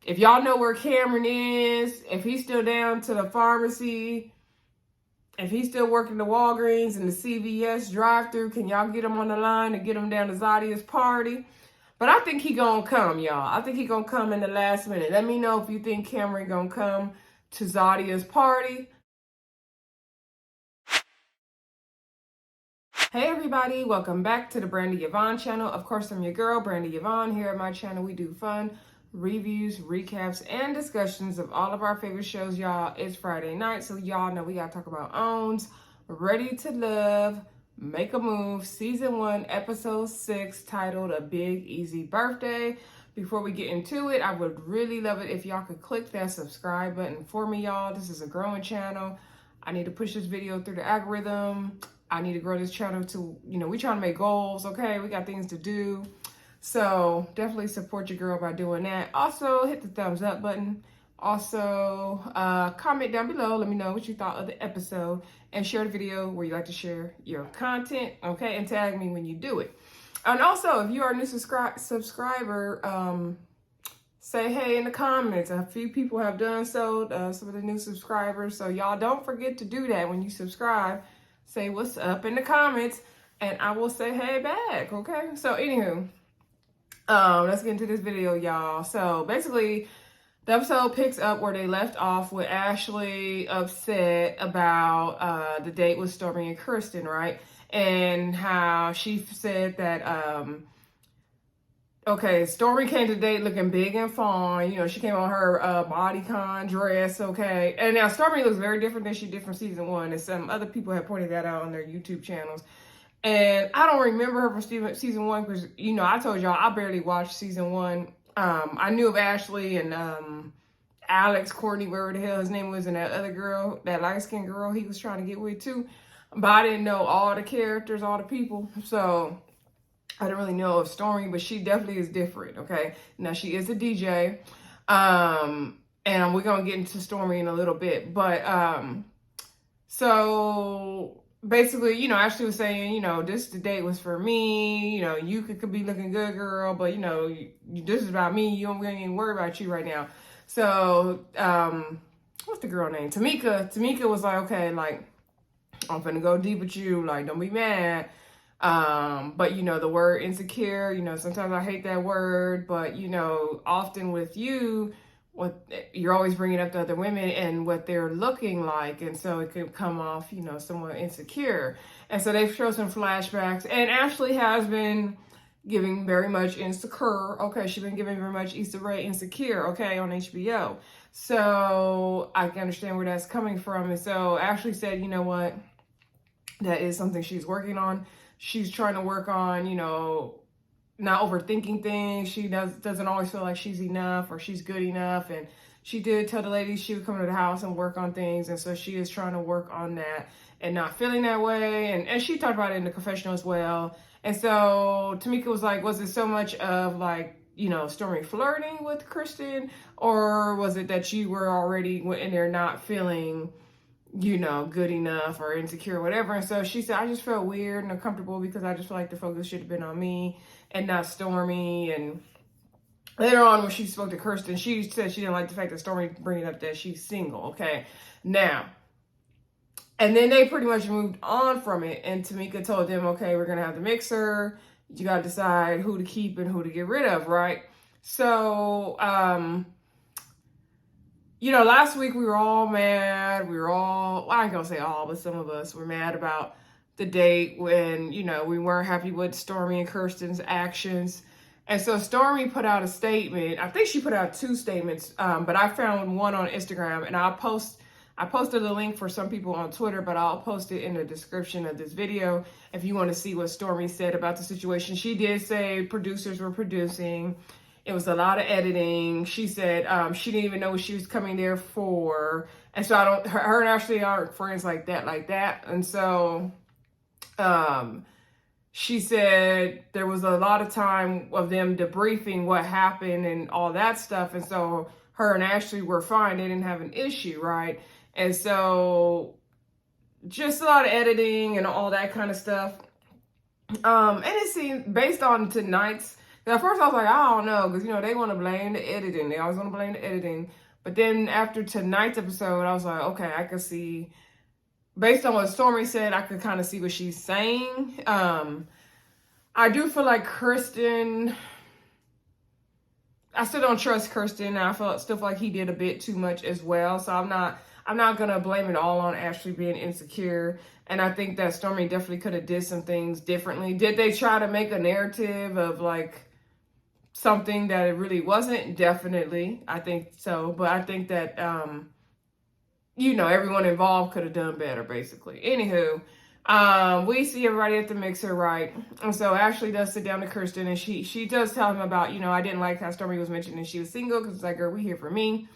If y'all know where Cameron is, if he's still down to the pharmacy, if he's still working the Walgreens and the CVS drive-thru, can y'all get him on the line and get him down to Zadya's party? But I think he gonna come, y'all. I think he gonna come in the last minute. Let me know if you think Cameron gonna come to Zadya's party. Hey everybody, welcome back to the Brandy Yvonne channel. Of course, I'm your girl, Brandy Yvonne. Here at my channel, we do fun reviews, recaps, and discussions of all of our favorite shows, y'all. It's Friday night, so y'all know we gotta talk about OWN's Ready to Love, Make a Move, Season 1, Episode 6, titled A Big Easy Birthday. Before we get into it, I would really love it if y'all could click that subscribe button for me, y'all. This is a growing channel. I need to push this video through the algorithm. I need to grow this channel to, we trying to make goals, okay? We got things to do. So definitely support your girl by doing that. Also, hit the thumbs up button. Also, comment down below. Let me know what you thought of the episode. And share the video where you like to share your content, okay? And tag me when you do it. And also, if you are a new subscriber, say hey in the comments. A few people have done so, some of the new subscribers. So y'all don't forget to do that when you subscribe. Say what's up in the comments, and I will say hey back, okay? So anywho, let's get into this video, y'all. So basically, the episode picks up where they left off with Ashlee upset about the date with Stormi and Kitsten, right? And how she said that, okay, Stormi came to the date looking big and fine. She came on her bodycon dress, okay? And now Stormi looks very different than she did from Season 1. And some other people have pointed that out on their YouTube channels. And I don't remember her from Season 1 because, I told y'all I barely watched Season 1. I knew of Ashlee and Alex, Courtney, whatever the hell his name was, and that other girl, that light-skinned girl he was trying to get with too. But I didn't know all the characters, all the people. So I don't really know of Stormi, but she definitely is different, okay? Now, she is a DJ, and we're going to get into Stormi in a little bit. But, so basically, Ashlee was saying, this date was for me. You could be looking good, girl, but, this is about me. We don't even worry about you right now. So, what's the girl name? Tamika was like, okay, like, I'm finna go deep with you. Like, don't be mad. But the word insecure, sometimes I hate that word, but often with you, you're always bringing up the other women and what they're looking like, and so it could come off, somewhat insecure. And so they've shown some flashbacks, and Ashlee has been giving very much insecure. Okay, she's been giving very much Issa Rae insecure. Okay, on HBO. So I can understand where that's coming from, and so Ashlee said, you know what, that is something she's working on. She's trying to work on, not overthinking things. She doesn't always feel like she's enough or she's good enough. And she did tell the ladies she would come to the house and work on things. And so she is trying to work on that and not feeling that way. And she talked about it in the confessional as well. And so Tamika was like, was it so much of like, Stormi flirting with Kitsten? Or was it that you were already in there not feeling good enough or insecure or whatever? And so she said, I just felt weird and uncomfortable because I just feel like the focus should have been on me and not Stormi. And later on when she spoke to Kitsten, she said she didn't like the fact that Stormi bringing up that she's single, okay? Now, and then they pretty much moved on from it, and Tamika told them, okay, we're going to have the mixer. You got to decide who to keep and who to get rid of, right? So, last week we were all mad. Well, I ain't gonna say all, but some of us were mad about the date when, we weren't happy with Stormi and Kitsten's actions. And so Stormi put out a statement. I think she put out 2 statements, but I found one on Instagram, and I posted a link for some people on Twitter, but I'll post it in the description of this video if you want to see what Stormi said about the situation. She did say producers were producing. It was a lot of editing. She said she didn't even know what she was coming there for. And so her and Ashlee aren't friends like that. And so she said there was a lot of time of them debriefing what happened and all that stuff. And so her and Ashlee were fine. They didn't have an issue, right? And so just a lot of editing and all that kind of stuff. And it seemed, based on tonight's And at first I was like, I don't know, because, you know, they want to blame the editing. They always want to blame the editing. But then after tonight's episode, I was like, okay, I could see, based on what Stormy said, I could kind of see what she's saying. I do feel like Kitsten, I still don't trust Kitsten. I still feel like he did a bit too much as well. So I'm not gonna blame it all on Ashlee being insecure. And I think that Stormy definitely could have did some things differently. Did they try to make a narrative of like something that it really wasn't? Definitely, I think so. But I think that you know, everyone involved could have done better, basically. Anywho, we see everybody at the mixer, right? And so Ashlee does sit down to Kitsten, and she does tell him about, you know, I didn't like how Stormy was mentioning she was single, because it's like, girl, we here for me.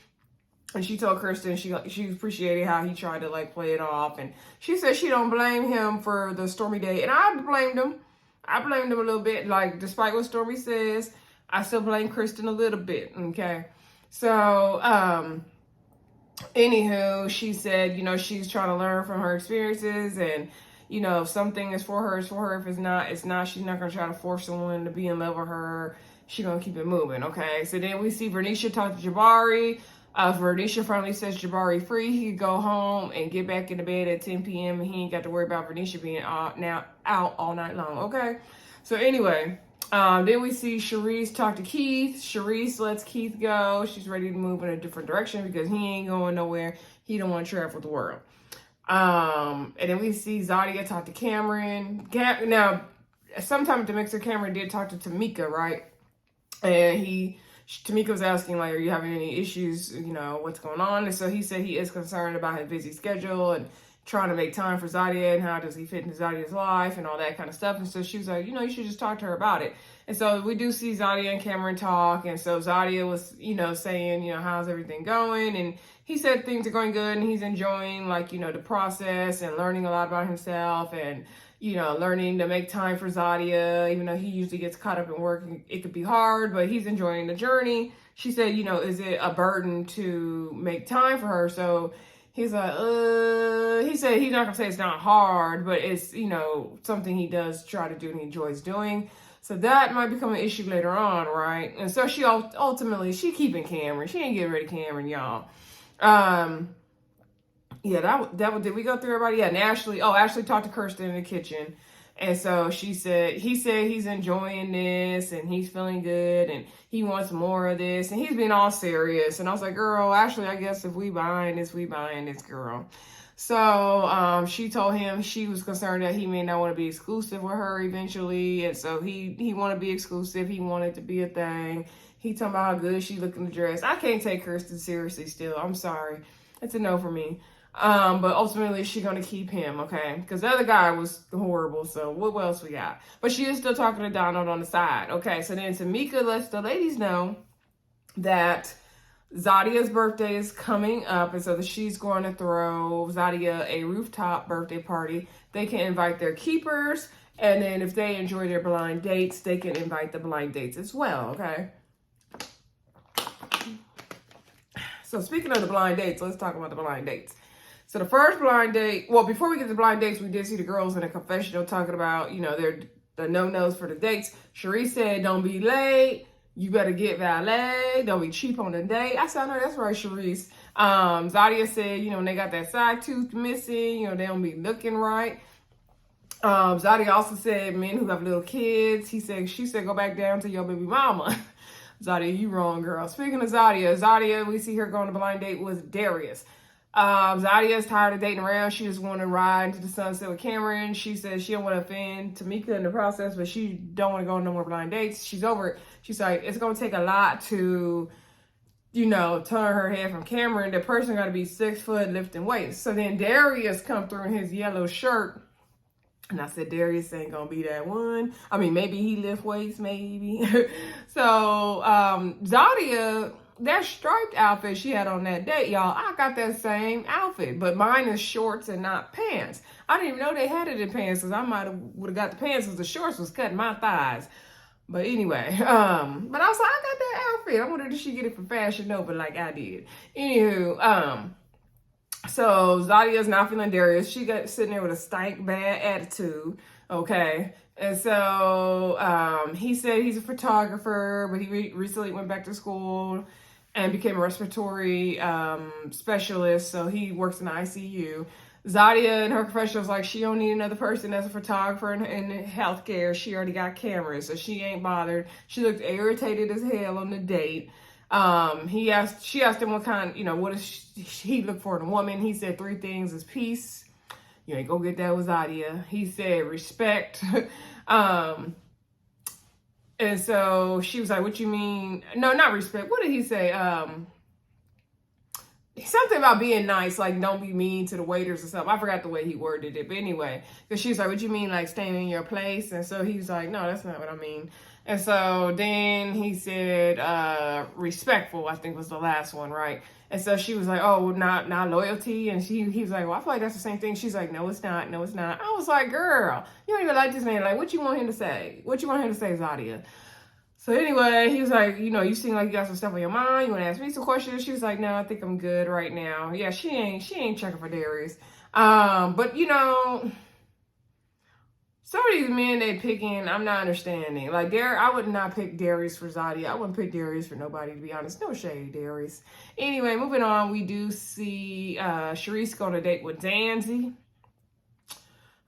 And she told Kitsten she appreciated how he tried to like play it off, and she said she don't blame him for the Stormy date, and I blamed him. I blamed him a little bit. Like, despite what Stormy says, I still blame Kitsten a little bit. Okay, so anywho, she said, you know, she's trying to learn from her experiences, and you know, if something is for her, it's for her. If it's not, it's not. She's not gonna try to force someone to be in love with her. She's gonna keep it moving. Okay, so then we see Verbersha talk to Jabari. Verbersha finally says Jabari free. He could go home and get back into bed at 10 p.m. and he ain't got to worry about Verbersha being out all night long. Okay, so anyway, then we see Sherese talk to Keith. Sherese lets Keith go. She's ready to move in a different direction because he ain't going nowhere. He don't want to travel the world. And then we see Zadya talk to Cameron. Now, sometime at the mixer, Cameron did talk to Tamika, right? And Tamika was asking, like, are you having any issues? You know, what's going on? And so he said he is concerned about his busy schedule and trying to make time for Zadya and how does he fit into Zadya's life and all that kind of stuff. And so she was like, you know, you should just talk to her about it. And so we do see Zadya and Cameron talk. And so Zadya was, you know, saying, you know, how's everything going? And he said things are going good and he's enjoying, like, you know, the process and learning a lot about himself and, you know, learning to make time for Zadya, even though he usually gets caught up in work. It could be hard, but he's enjoying the journey. She said, you know, is it a burden to make time for her? So he's like, he said he's not gonna say it's not hard, but it's, you know, something he does try to do and he enjoys doing. So that might become an issue later on, right? And so she ultimately, she keeping Cameron. She ain't getting rid of Cameron, y'all. Yeah, did we go through everybody? Yeah, and Ashlee talked to Kitsten in the kitchen. And so he said he's enjoying this and he's feeling good and he wants more of this and he's being all serious. And I was like, girl, Ashlee, I guess if we buying this, girl. So she told him she was concerned that he may not want to be exclusive with her eventually. And so he wanted to be exclusive. He wanted to be a thing. He talking about how good she looked in the dress. I can't take Kitsten seriously still. I'm sorry. It's a no for me. But ultimately she's gonna keep him, okay? Because the other guy was horrible, so what else we got? But she is still talking to Donald on the side. Okay, so then Tamika lets the ladies know that Zadya's birthday is coming up, and so that she's going to throw Zadya a rooftop birthday party. They can invite their keepers, and then if they enjoy their blind dates, they can invite the blind dates as well, okay? So speaking of the blind dates, let's talk about the blind dates. So the first blind date, well, before we get to blind dates, we did see the girls in a confessional talking about, you know, the no-nos for the dates. Sherese said, don't be late. You better get valet. Don't be cheap on the date. I said, no, that's right, Sherese. Zadya said, you know, when they got that side tooth missing, you know, they don't be looking right. Zadya also said men who have little kids, she said, go back down to your baby mama. Zadya, you wrong, girl. Speaking of Zadya, we see her going on a blind date with Darius. Zadya is tired of dating around. She just want to ride into the sunset with Cameron. She says she don't want to offend Tamika in the process, but she don't want to go on no more blind dates. She's over it. She's like, it's going to take a lot to, you know, turn her head from Cameron. The person got to be 6 foot lifting weights. So then Darius come through in his yellow shirt. And I said, Darius ain't going to be that one. I mean, maybe he lift weights, maybe. So, Zadya, that striped outfit she had on that date, y'all, I got that same outfit, but mine is shorts and not pants. I didn't even know they had it in pants because I would have got the pants because the shorts was cutting my thighs. But anyway, but I was like, I got that outfit. I wondered if she get it from Fashion Nova like I did. Anywho, So Zadya's not feeling Darius. She got sitting there with a stank bad attitude. Okay. And so he said he's a photographer, but he recently went back to school and became a respiratory specialist. So he works in the ICU. Zadya and her professional was like, she don't need another person as a photographer in healthcare. She already got cameras, so she ain't bothered. She looked irritated as hell on the date. She asked him what kind, what does he look for in a woman? He said 3 things is peace. You ain't gonna get that with Zadya. He said respect. And so she was like, what you mean? No, not respect. What did he say? Something about being nice, like don't be mean to the waiters or something. I forgot the way he worded it, but anyway, because she was like, what you mean, like staying in your place? And so he was like, no, that's not what I mean. And so then he said respectful, I think was the last one, right? And so she was like, oh, not loyalty. And he was like, well, I feel like that's the same thing. She's like, no, it's not. No, it's not. I was like, girl, you don't even like this man. Like, what you want him to say? What you want him to say, Zadya? So anyway, he was like, you seem like you got some stuff on your mind. You want to ask me some questions? She was like, no, I think I'm good right now. Yeah, she ain't checking for Darius. But some of these men they picking, I'm not understanding. Like I would not pick Darius for Zadya. I wouldn't pick Darius for nobody, to be honest. No shade, Darius. Anyway, moving on, we do see Sherese go on a date with Danzy.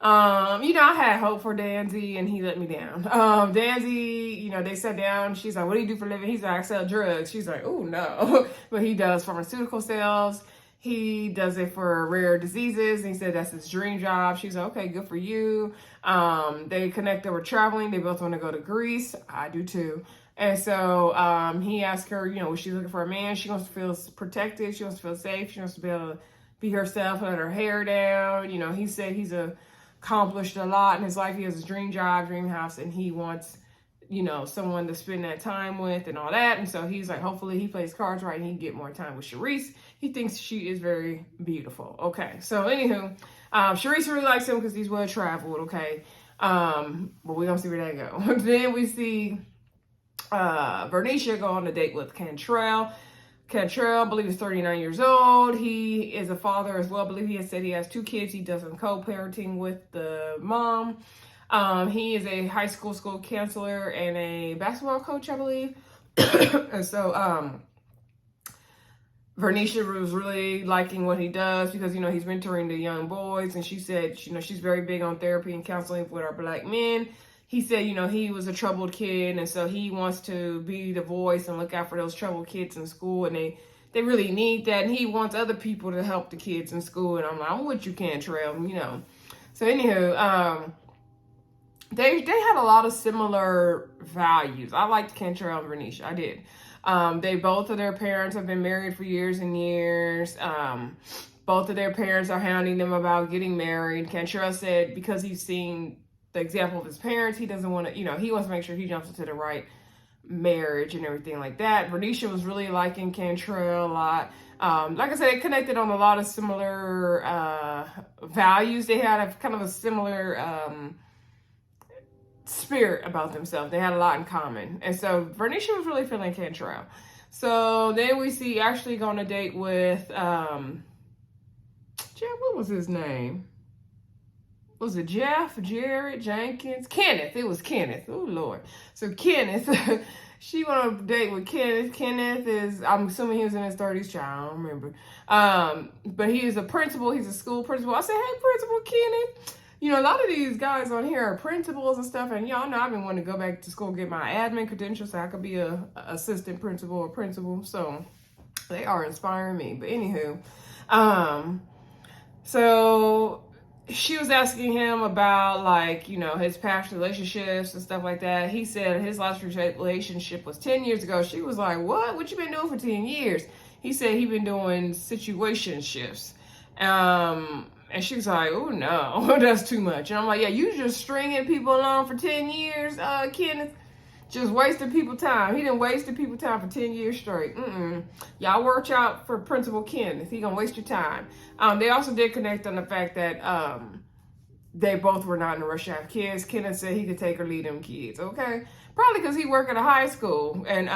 I had hope for Danzy and he let me down. Danzy, they sat down. She's like, what do you do for a living? He's like, I sell drugs. She's like, oh no. But he does pharmaceutical sales. He does it for rare diseases. And he said that's his dream job. She's like, okay, good for you. They connect over traveling. They both want to go to Greece. I do too. And so he asked her, was she looking for a man? She wants to feel protected. She wants to feel safe. She wants to be able to be herself, let her hair down. He said he's accomplished a lot in his life. He has his dream job, dream house, and he wants, someone to spend that time with and all that. And so he's like, hopefully he plays cards right and he can get more time with Sherese. He thinks she is very beautiful. Okay. So anywho, Sherese really likes him because he's well traveled. Okay. But we don't see where that go. Then we see Verbersha go on a date with Cantrell. Cantrell, I believe, is 39 years old. He is a father as well. I believe he has said he has 2 kids. He does some co-parenting with the mom. He is a high school counselor and a basketball coach, I believe. And so Verbersha was really liking what he does because, he's mentoring the young boys. And she said, she's very big on therapy and counseling with our Black men. He said, he was a troubled kid, and so he wants to be the voice and look out for those troubled kids in school, and they really need that, and he wants other people to help the kids in school, and I'm like, I'm with you, Cantrell, So anywho, they had a lot of similar values. I liked Cantrell and Verbersha, I did. Both of their parents have been married for years and years. Both of their parents are hounding them about getting married. Cantrell said because he's seen the example of his parents, he doesn't want to, he wants to make sure he jumps into the right marriage and everything like that. Verbersha was really liking Cantrell a lot. Like I said, it connected on a lot of similar values. They had kind of a similar spirit about themselves. They had a lot in common. And so Verbersha was really feeling Cantrell. So then we see Ashlee go on a date with, what was his name? Was it Jeff, Jared, Jenkins? Kenneth. It was Kenneth. Oh, Lord. So Kenneth, she went on a date with Kenneth. Kenneth is, I'm assuming he was in his 30s, child. I don't remember. But he is a principal. He's a school principal. I said, hey, Principal Kenneth. A lot of these guys on here are principals and stuff. And y'all know I've been wanting to go back to school and get my admin credentials so I could be a assistant principal or principal. So they are inspiring me. But anywho, so she was asking him about, like, his past relationships and stuff like that. He said his last relationship was 10 years ago. She was like, what you been doing for 10 years? He said he been doing situationships. And she was like, oh no, that's too much. And I'm like, yeah, you just stringing people along for 10 years, Kenneth. Just wasting people time. He done wasted people time for 10 years straight. Y'all watch out for Principal Kenneth. He gonna waste your time. They also did connect on the fact that they both were not in a rush to have kids. Kenneth said he could take or lead them kids, okay? Probably because he worked at a high school. And,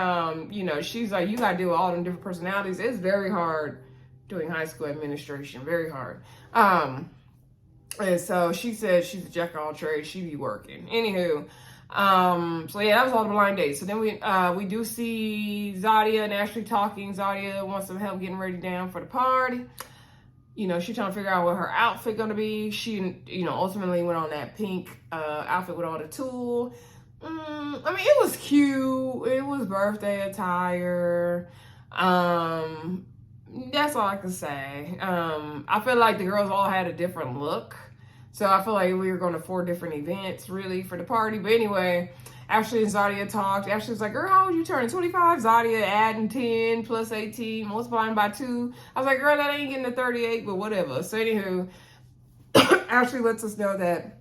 she's like, you gotta deal with all them different personalities. It's very hard doing high school administration. Very hard. And so she said she's a jack of all trades. She be working. Anywho, so yeah, that was all the blind dates. So then we do see Zadya and Ashlee talking. Zadya wants some help getting ready down for the party. You know, she's trying to figure out what her outfit gonna be. She, you know, ultimately went on that pink outfit with all the tulle. I mean, it was cute. It was birthday attire. That's all I can say. I feel like the girls all had a different look. So I feel like we were going to 4 different events, really, for the party. But anyway, Ashlee and Zadya talked. Ashlee was like, girl, how old you turning? 25? Zadya adding 10 plus 18, multiplying by 2. I was like, girl, that ain't getting to 38, but whatever. So anywho, Ashlee lets us know that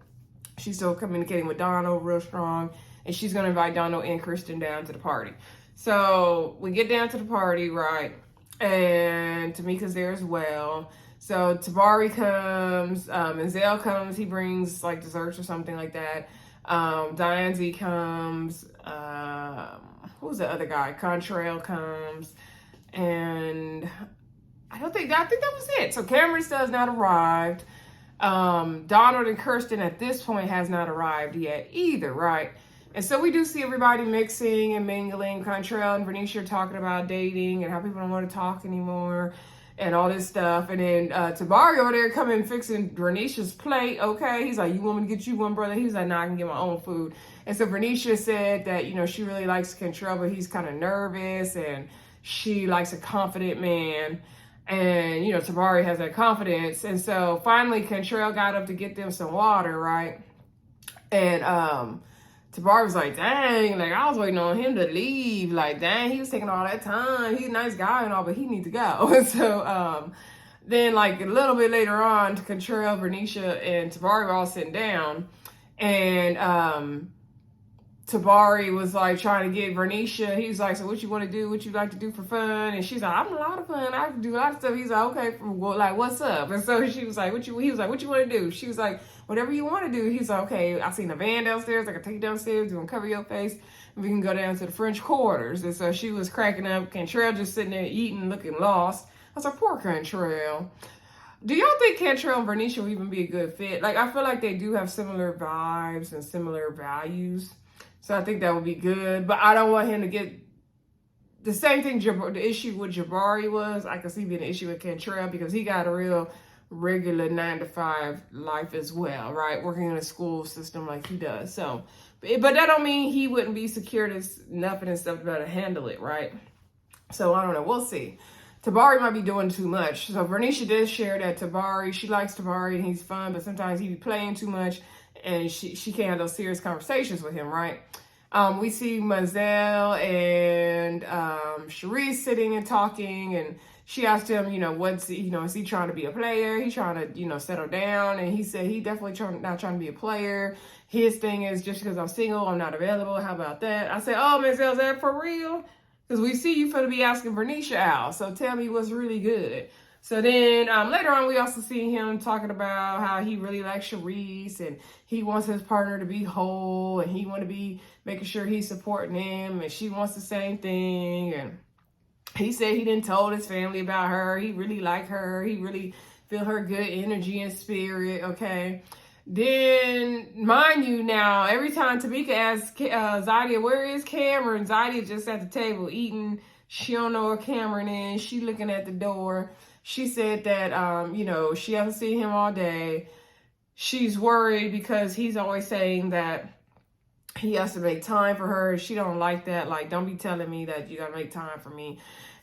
she's still communicating with Donald real strong. And she's going to invite Donald and Kitsten down to the party. So we get down to the party, right? And Tamika's there as well. So Jabari comes, and Zell comes. He brings like desserts or something like that. Diane comes. Who's the other guy? Contrail comes, and I think that was it. So Cameron still has not arrived. Donald and Kitsten at this point has not arrived yet either, right? And so we do see everybody mixing and mingling. Contrail and Verbersha talking about dating and how people don't want to talk anymore and all this stuff. And then Jabari over there coming fixing Verbersha's plate. Okay, he's like, you want me to get you one, brother? He's like, nah, I can get my own food. And so Verbersha said that, you know, she really likes Contrail, but he's kind of nervous and she likes a confident man. And, you know, Jabari has that confidence. And so finally Contrail got up to get them some water, right? And Jabari was like, dang, like I was waiting on him to leave. Like, dang, he was taking all that time. He's a nice guy and all, but he needs to go. And so then like a little bit later on, Contrail, Verbersha, and Jabari were all sitting down. And Jabari was like trying to get Verbersha. He was like, so what you want to do? What you like to do for fun? And she's like, I'm a lot of fun. I can do a lot of stuff. He's like, okay, well, like, what's up? And so she was like, he was like, what you want to do? She was like, whatever you want to do. He's like, okay, I seen a van downstairs. I can take you downstairs. You want to cover your face? And we can go down to the French Quarters. And so she was cracking up. Contrail just sitting there eating, looking lost. I was like, poor Contrail. Do y'all think Contrail and Verbersha will even be a good fit? Like, I feel like they do have similar vibes and similar values. So I think that would be good. But I don't want him to get the same thing. The issue with Jabari was, I could see being an issue with Contrail because he got a real regular 9-to-5 life as well, right? Working in a school system like he does. So, but that don't mean he wouldn't be secured enough and stuff to be able to handle it, right? So I don't know. We'll see. Jabari might be doing too much. So Verbersha did share that she likes Jabari and he's fun, but sometimes he be playing too much and she can't have those serious conversations with him, right? We see Mazel and Sherese sitting and talking, and she asked him, you know, is he trying to be a player? He's trying to, you know, settle down. And he said he definitely not trying to be a player. His thing is just because I'm single, I'm not available. How about that? I said, oh, Mazel, is that for real? Because we see you finna be asking Verbersha out. So tell me what's really good. So then later on, we also see him talking about how he really likes Sherese and he wants his partner to be whole and he want to be making sure he's supporting him and she wants the same thing. And he said he didn't told his family about her. He really liked her. He really feel her good energy and spirit, okay? Then, mind you now, every time Tamika asks Zadya, where is Cameron? Zadya just at the table eating. She don't know where Cameron is. She looking at the door. She said that, you know, she hasn't seen him all day. She's worried because he's always saying that he has to make time for her. She don't like that. Like, don't be telling me that you got to make time for me.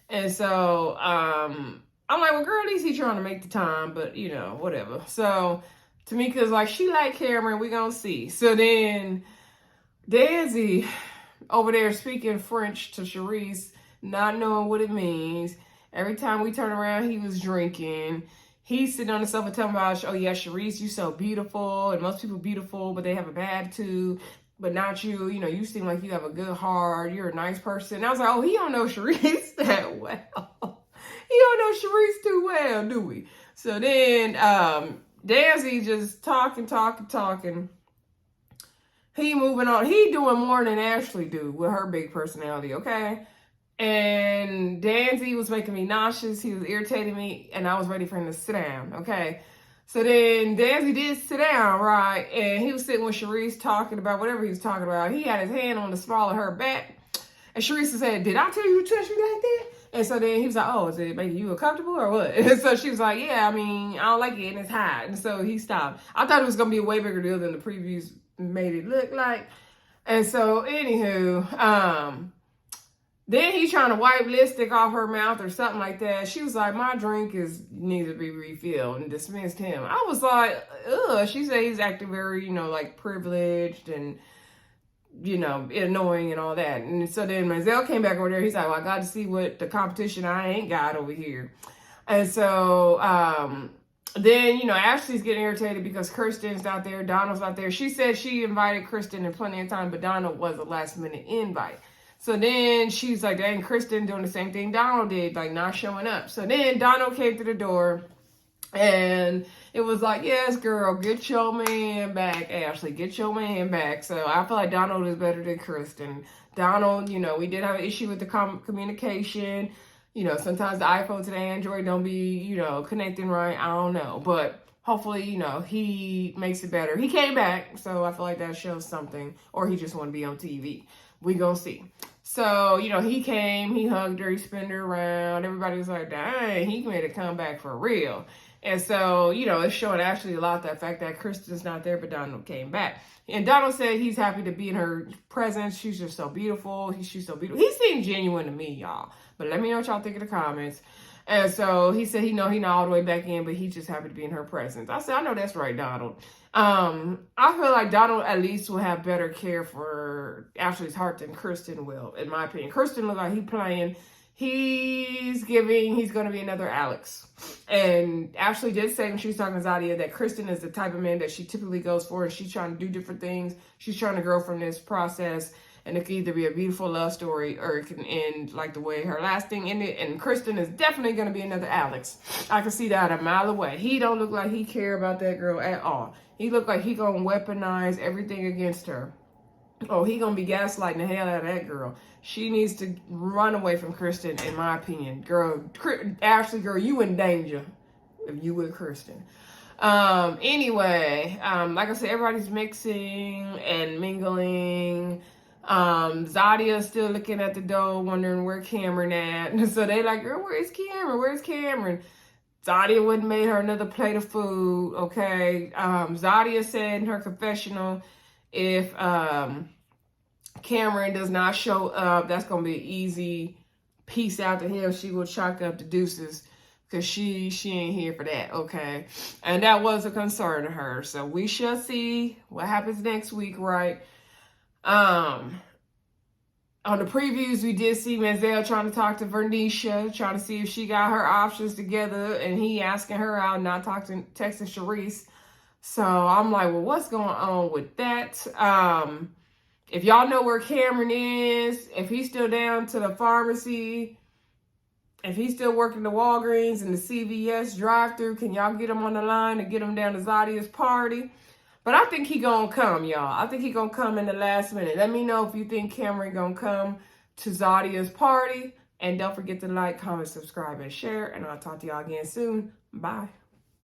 And so I'm like, well, girl, at least he's trying to make the time. But, you know, whatever. So Tamika's like, she like Cameron. We going to see. So then Danzy over there speaking French to Sherese, not knowing what it means. Every time we turn around, he was drinking. He's sitting on the sofa telling about, oh yeah, Sherese, you so beautiful. And most people beautiful, but they have a bad attitude. But not you. You know, you seem like you have a good heart. You're a nice person. And I was like, oh, he don't know Sherese that well. He don't know Sherese too well, do we? So then Danzy just talking. He moving on. He doing more than Ashlee do with her big personality, okay? And Danzy was making me nauseous. He was irritating me, and I was ready for him to sit down, okay? So then Danzy did sit down, right? And he was sitting with Sherese talking about whatever he was talking about. He had his hand on the small of her back. And Sherese said, did I tell you to touch me like that? And so then he was like, oh, is it making you uncomfortable or what? And so she was like, yeah, I mean, I don't like it and it's hot. And so he stopped. I thought it was going to be a way bigger deal than the previews made it look like. And so, anywho, then he's trying to wipe lipstick off her mouth or something like that. She was like, my drink needs to be refilled, and dismissed him. I was like, ugh. She said he's acting very, like privileged and, annoying and all that. And so then Manziel came back over there. He's like, well, I got to see what the competition I ain't got over here. And so then, Ashlee's getting irritated because Kitsten's not there. Donald's not there. She said she invited Kitsten in plenty of time, but Donald was a last minute invite. So then she's like, dang, Kitsten doing the same thing Donald did, like not showing up. So then Donald came to the door and it was like, yes, girl, get your man back, Ashlee, get your man back. So I feel like Donald is better than Kitsten. Donald, we did have an issue with the communication. Sometimes the iPhone to the Android don't be, connecting right. I don't know. But hopefully, he makes it better. He came back, so I feel like that shows something. Or he just want to be on TV. We gonna see. So, he came, he hugged her, he spun her around. Everybody was like, dang, he made a comeback for real. And so, it's showing actually a lot that fact that Kitsten's not there, but Donald came back. And Donald said he's happy to be in her presence. She's just so beautiful. She's so beautiful. He seemed genuine to me, y'all. But let me know what y'all think in the comments. And so he said he not all the way back in, but he's just happy to be in her presence. I said, I know that's right, Donald. I feel like Donald at least will have better care for Ashlee's heart than Kitsten will, in my opinion. Kitsten look like he's playing. He's going to be another Alex. And Ashlee did say when she was talking to Zadya that Kitsten is the type of man that she typically goes for, and she's trying to do different things. She's trying to grow from this process. And it can either be a beautiful love story or it can end like the way her last thing ended. And Kitsten is definitely going to be another Alex. I can see that a mile away. He don't look like he care about that girl at all. He look like he going to weaponize everything against her. Oh, he going to be gaslighting the hell out of that girl. She needs to run away from Kitsten, in my opinion. Girl, Ashlee, girl, you in danger if you with Kitsten. Anyway, like I said, everybody's mixing and mingling. Zadya's still looking at the door, wondering where Cameron at. So they like, girl, where's Cameron? Where's Cameron? Zadya wouldn't made her another plate of food, okay? Zadya said in her confessional, if Cameron does not show up, that's going to be an easy peace out to him. She will chalk up the deuces because she ain't here for that, okay? And that was a concern to her. So we shall see what happens next week, right? On the previews, we did see Manziel trying to talk to Verbersha, trying to see if she got her options together, and he asking her out, not texting Sherese. So I'm like, well, what's going on with that? If y'all know where Cameron is, if he's still down to the pharmacy, if he's still working the Walgreens and the CVS drive-thru, can y'all get him on the line and get him down to Zadya's party? But I think he gonna come, y'all. I think he gonna come in the last minute. Let me know if you think Cameron gonna come to Zadya's party. And don't forget to like, comment, subscribe, and share. And I'll talk to y'all again soon. Bye.